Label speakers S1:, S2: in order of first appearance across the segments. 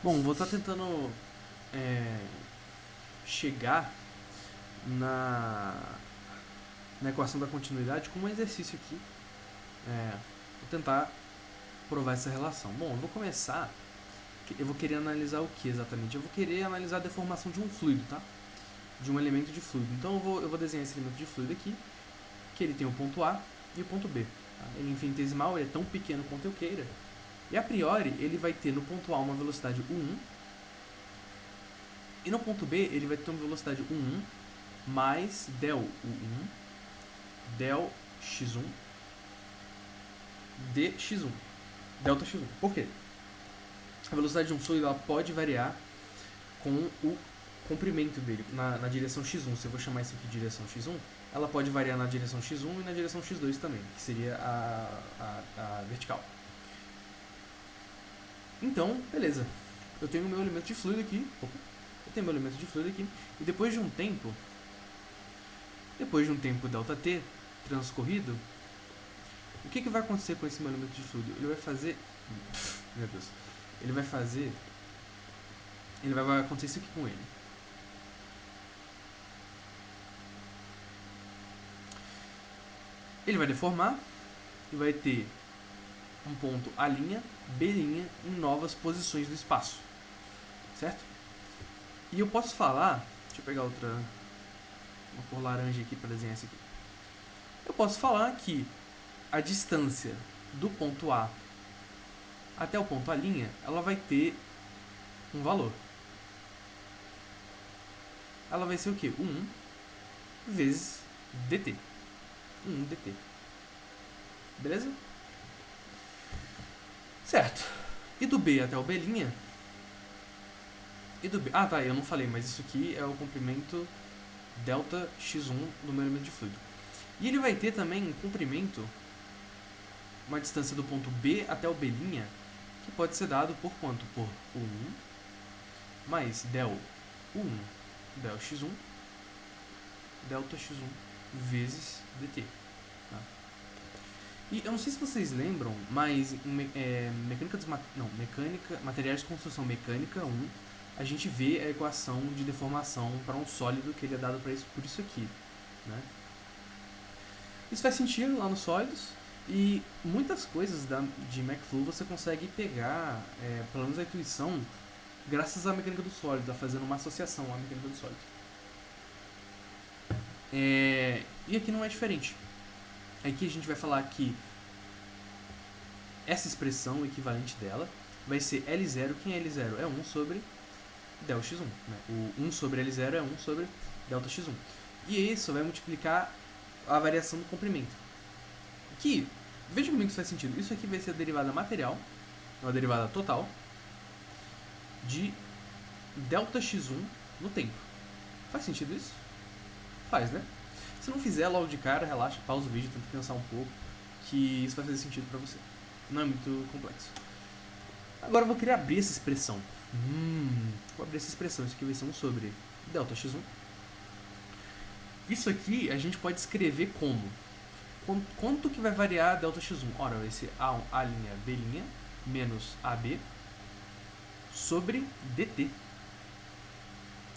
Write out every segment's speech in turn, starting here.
S1: Bom, vou estar tentando chegar na, na equação da continuidade com um exercício aqui. Vou tentar provar essa relação. Bom, eu vou começar. Eu vou querer analisar o que exatamente? Eu vou querer analisar a deformação de um fluido, tá? De um elemento de fluido. Então eu vou desenhar esse elemento de fluido aqui, que ele tem o ponto A e o ponto B. Tá? Ele é infinitesimal, ele é tão pequeno quanto eu queira. E a priori, ele vai ter no ponto A uma velocidade U1, e no ponto B ele vai ter uma velocidade U1 mais del U1, del x1, dx1, delta x1. Por quê? A velocidade de um fluido ela pode variar com o comprimento dele na direção x1. Se eu vou chamar isso aqui de direção x1, ela pode variar na direção x1 e na direção x2 também, que seria a vertical. Então, beleza. Eu tenho o meu elemento de fluido aqui. E depois de um tempo ΔT transcorrido, o que vai acontecer com esse meu elemento de fluido? Ele vai fazer... Meu Deus. Vai acontecer isso aqui com ele. Ele vai deformar e vai ter um ponto A', B' em novas posições do espaço. Certo? E eu posso falar... Deixa eu pegar uma cor laranja aqui para desenhar isso aqui. Eu posso falar que a distância do ponto A até o ponto A', ela vai ter um valor. Ela vai ser o quê? 1 vezes dt. 1 dt. Beleza? Certo. E do B até o B'... Ah, tá, eu não falei, mas isso aqui é o comprimento delta x1 do meu elemento de fluido. E ele vai ter também um comprimento, uma distância do ponto B até o B', que pode ser dado por quanto? Por U1 mais del U1 del x1 delta x1 vezes dt. Tá? E eu não sei se vocês lembram, mas em materiais de construção mecânica 1, a gente vê a equação de deformação para um sólido que ele é dado por isso aqui. Né? Isso faz sentido lá nos sólidos, e muitas coisas de McFlow você consegue pegar, pelo menos a intuição, graças à mecânica dos sólidos, a fazendo uma associação à mecânica dos sólidos. E aqui não é diferente. Aqui a gente vai falar que essa expressão, o equivalente dela, vai ser L0. Quem é L0? É 1 sobre del x1. Né? O 1 sobre L0 é 1 sobre delta x1. E isso vai multiplicar a variação do comprimento. Que, veja comigo que isso faz sentido. Isso aqui vai ser a derivada material, uma derivada total, de delta x1 no tempo. Faz sentido isso? Faz, né? Se não fizer logo de cara, relaxa, pausa o vídeo, tenta pensar um pouco, que isso vai fazer sentido pra você. Não é muito complexo. Agora eu vou querer abrir essa expressão. Vou abrir essa expressão. Isso aqui vai ser 1 sobre delta x1. Isso aqui a gente pode escrever como? Quanto que vai variar delta x1? Ora, vai ser A', B' menos AB sobre dt.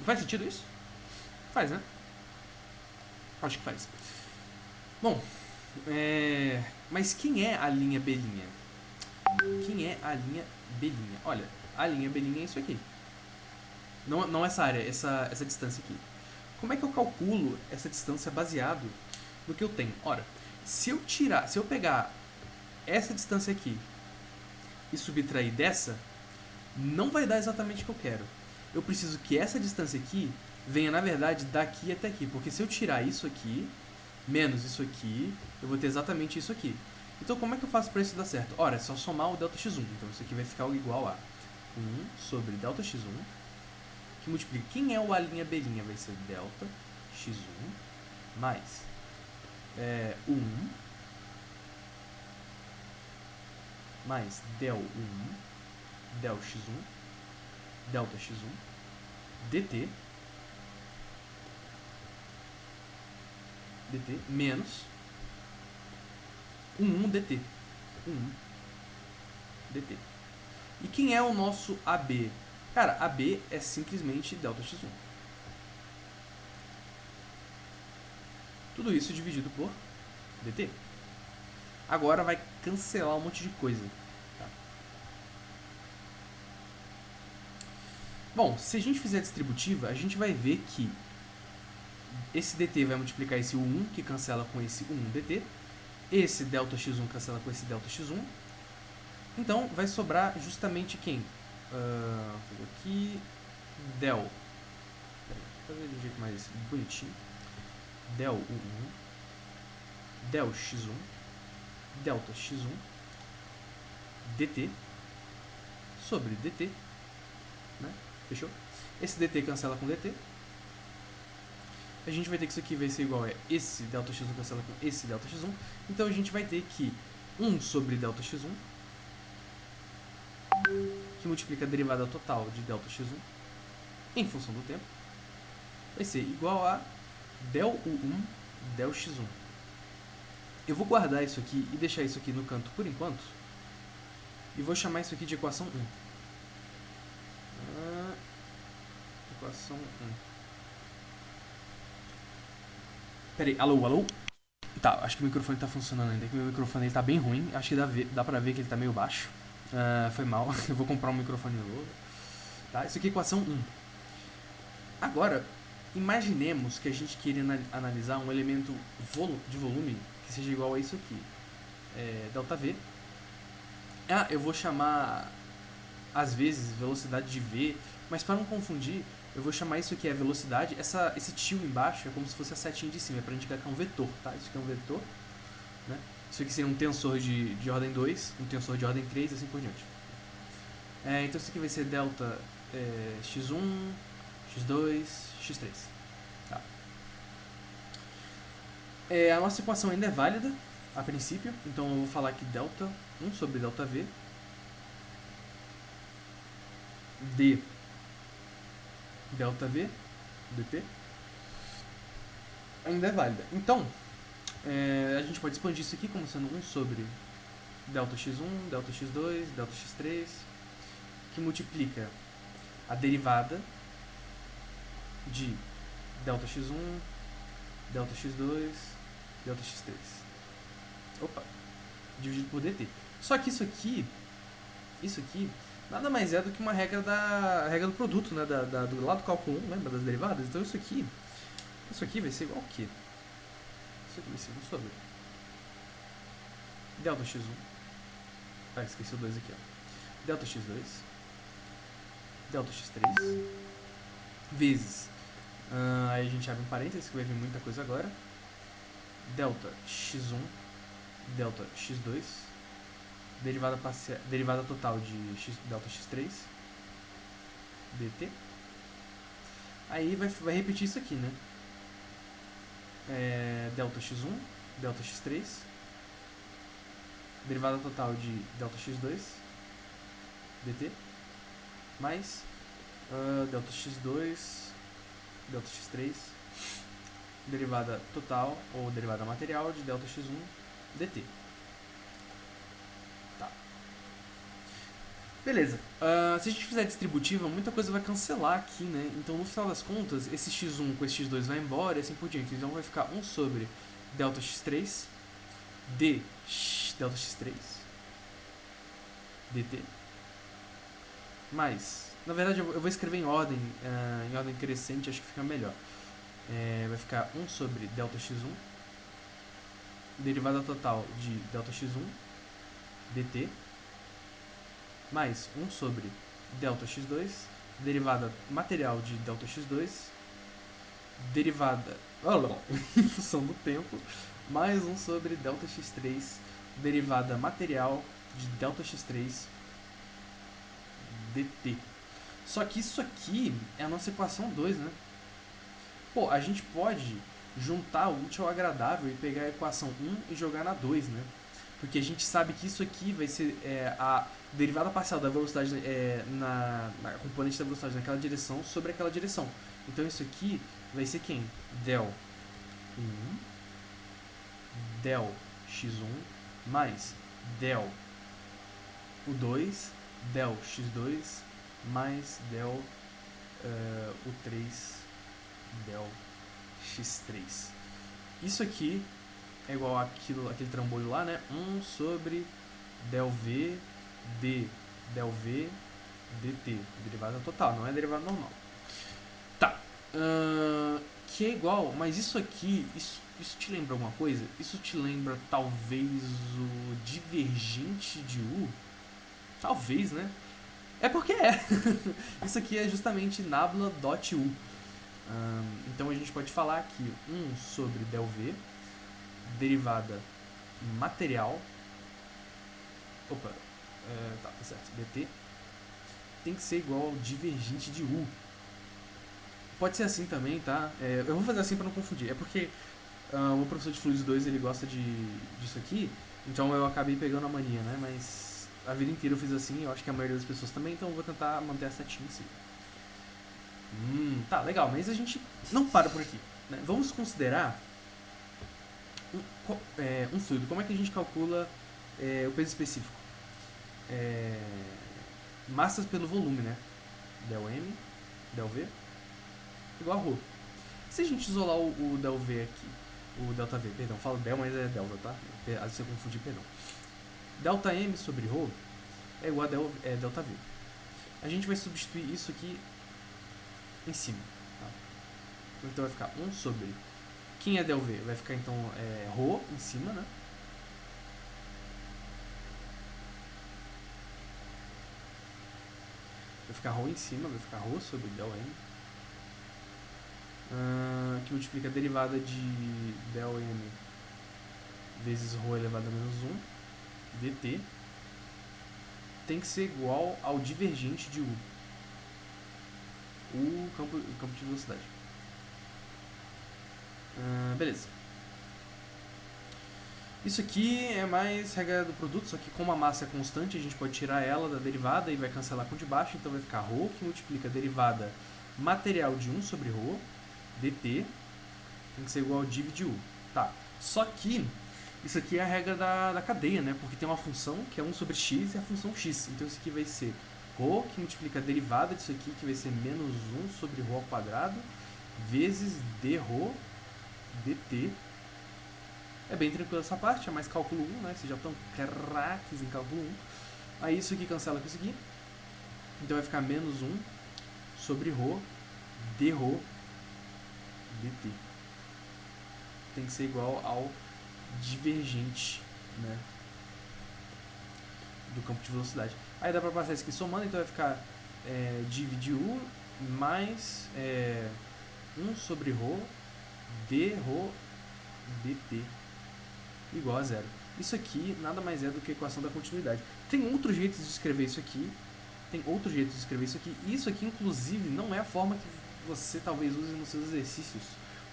S1: Faz sentido isso? Faz, né? Acho que faz. Bom, mas quem é a linha B'? Quem é a linha B'? Olha, a linha B' é isso aqui. Não essa área, essa distância aqui. Como é que eu calculo essa distância baseado no que eu tenho? Ora, se eu pegar essa distância aqui e subtrair dessa, não vai dar exatamente o que eu quero. Eu preciso que essa distância aqui venha, na verdade, daqui até aqui. Porque se eu tirar isso aqui, menos isso aqui, eu vou ter exatamente isso aqui. Então, como é que eu faço para isso dar certo? Ora, é só somar o delta x1. Então, isso aqui vai ficar igual a 1 sobre delta x1, que multiplica. Quem é o A', B'? Vai ser delta x1 mais 1 mais del 1 del x1 delta x1 dt menos 1 dt. 1 dt. E quem é o nosso AB? Cara, AB é simplesmente ΔX1. Tudo isso dividido por dt. Agora vai cancelar um monte de coisa. Tá? Bom, se a gente fizer a distributiva, a gente vai ver que esse dt vai multiplicar esse U1, que cancela com esse U1 dt. Esse ΔX1 cancela com esse ΔX1. Então, vai sobrar justamente quem? Vou fazer aqui... Del. Peraí, vou fazer de um jeito mais bonitinho. Del U1. Del X1. Delta X1. dt. Sobre dt. Né? Fechou? Esse dt cancela com dt. A gente vai ter que isso aqui vai ser igual a esse ΔX1 cancela com esse ΔX1. Então a gente vai ter que 1 sobre ΔX1, que multiplica a derivada total de ΔX1 em função do tempo, vai ser igual a del U1 del X1. Eu vou guardar isso aqui e deixar isso aqui no canto por enquanto. E vou chamar isso aqui de equação 1. Equação 1. Peraí, alô? Tá, acho que o microfone tá funcionando ainda, que o meu microfone ele tá bem ruim. Acho que dá pra ver que ele tá meio baixo. Foi mal, eu vou comprar um microfone novo. Tá, isso aqui é equação 1. Agora, imaginemos que a gente queira analisar um elemento de volume que seja igual a isso aqui. ΔV. Eu vou chamar, às vezes, velocidade de V, mas para não confundir, eu vou chamar isso aqui a velocidade. Esse tio embaixo é como se fosse a setinha de cima, é para indicar que é um vetor, tá? Isso aqui é um vetor, né? Isso aqui seria um tensor de ordem 2, um tensor de ordem 3 e assim por diante. Então isso aqui vai ser delta x1, x2, x3. Tá. A nossa equação ainda é válida, a princípio, então eu vou falar que delta 1 sobre delta V d delta V dt ainda é válida. Então, a gente pode expandir isso aqui como sendo 1 sobre delta x1, delta x2, delta x3, que multiplica a derivada de delta x1, delta x2, delta x3. Opa! Dividido por dt. Só que isso aqui nada mais é do que uma regra do produto, né? Do lado do cálculo 1, lembra das derivadas? Então isso aqui vai ser igual ao quê? Isso aqui vai ser 1 sobre delta x1. Esqueci o 2 aqui, ó. Delta x2, delta x3, vezes. Aí a gente abre um parênteses que vai vir muita coisa agora. Delta x1, delta x2, derivada total de delta x3, dt. Aí vai repetir isso aqui, né? Delta x1, delta x3, derivada total de delta x2, dt, mais delta x2, delta x3, derivada total ou derivada material de delta x1, dt. Tá. Beleza. Se a gente fizer distributiva, muita coisa vai cancelar aqui, né? Então, no final das contas, esse x1 com esse x2 vai embora e assim por diante. Então, vai ficar 1 sobre delta x3 d delta x3 dt. Mais, na verdade, eu vou escrever em ordem crescente, acho que fica melhor. Vai ficar 1 sobre delta x1, derivada total de delta x1 dt, mais 1 sobre delta x2, derivada material de delta x2, derivada em função do tempo, mais 1 sobre delta x3, derivada material de delta x3 dt. Só que isso aqui é a nossa equação 2, né? Pô, a gente pode juntar o útil ao agradável e pegar a equação 1 e jogar na 2, né? Porque a gente sabe que isso aqui vai ser a derivada parcial da velocidade na componente da velocidade naquela direção sobre aquela direção. Então isso aqui vai ser quem? Del 1, del x1, mais del U2, del x2, mais del U3 del x3. Isso aqui é igual aquele trambolho lá, né? 1 sobre del V del V dt. Derivada total, não é derivada normal. Tá. Que é igual, mas isso aqui, isso te lembra alguma coisa? Isso te lembra talvez o divergente de U? Talvez, né? É porque é. Isso aqui é justamente nabla.u. Então a gente pode falar que 1 sobre del V, derivada material. Opa, tá certo. dt tem que ser igual ao divergente de U. Pode ser assim também, tá? Eu vou fazer assim para não confundir. É porque o professor de Fluidos 2 ele gosta disso aqui, então eu acabei pegando a mania, né? Mas a vida inteira eu fiz assim, eu acho que a maioria das pessoas também, então eu vou tentar manter a setinha assim. Tá, legal, mas a gente não para por aqui, né? Vamos considerar um fluido. Como é que a gente calcula o peso específico? Massas pelo volume, né? Del M, del V, igual a ρ. Se a gente isolar o del V aqui, o delta V, perdão, falo del, mas é delta, tá? Às vezes eu confundi, perdão. Delta M sobre ρ é igual a delta V. A gente vai substituir isso aqui em cima. Tá? Então vai ficar 1 sobre... Quem é del V? Vai ficar então ρ em cima, né? Vai ficar ρ em cima, vai ficar ρ sobre del M. Que multiplica a derivada de del M vezes ρ elevado a menos 1 dt tem que ser igual ao divergente de U. O campo de velocidade. Beleza. Isso aqui é mais regra do produto, só que como a massa é constante, a gente pode tirar ela da derivada e vai cancelar com o de baixo, então vai ficar ρ, que multiplica a derivada material de 1 sobre ρ, dt, tem que ser igual ao div de U. Tá. Só que isso aqui é a regra da cadeia, né? Porque tem uma função que é 1 sobre x e a função x. Então isso aqui vai ser ρ, que multiplica a derivada disso aqui, que vai ser menos 1 sobre ρ ao quadrado, vezes dρ dt. É bem tranquilo essa parte, é mais cálculo 1, né? Vocês já estão craques em cálculo 1. Aí isso aqui cancela com isso aqui. Então vai ficar menos 1 sobre ρ dρ dt. Tem que ser igual ao divergente, né, do campo de velocidade. Aí dá pra passar isso aqui somando, então vai ficar div de U mais 1 sobre ρ dρ dt igual a zero. Isso aqui nada mais é do que a equação da continuidade. Tem outros jeitos de escrever isso aqui. E isso aqui, inclusive, não é a forma que você talvez use nos seus exercícios.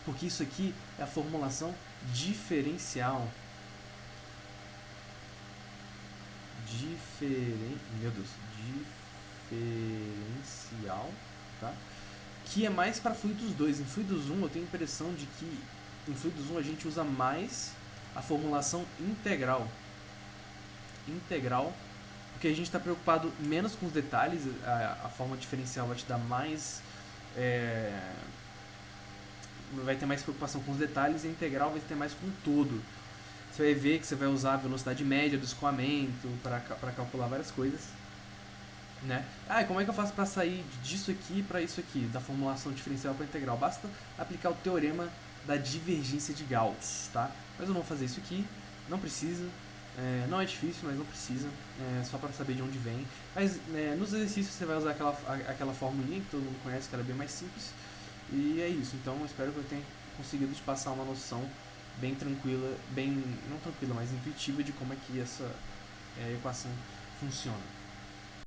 S1: Porque isso aqui é a formulação diferencial. Diferencial, tá? Que é mais para fluidos 2. Em fluidos 1 eu tenho a impressão de que em fluidos 1 a gente usa mais a formulação integral. Porque a gente está preocupado menos com os detalhes, a forma diferencial vai te dar mais... vai ter mais preocupação com os detalhes, e a integral vai ter mais com o todo. Você vai ver que você vai usar a velocidade média do escoamento para calcular várias coisas, né? E como é que eu faço para sair disso aqui para isso aqui, da formulação diferencial para integral? Basta aplicar o teorema da divergência de Gauss, tá? Mas eu não vou fazer isso aqui, não precisa, não é difícil, mas não precisa, só para saber de onde vem. Mas nos exercícios você vai usar aquela formulinha que todo mundo conhece, que ela é bem mais simples, e é isso. Então eu espero que eu tenha conseguido te passar uma noção bem tranquila, não tranquila, mas intuitiva de como é que essa equação funciona.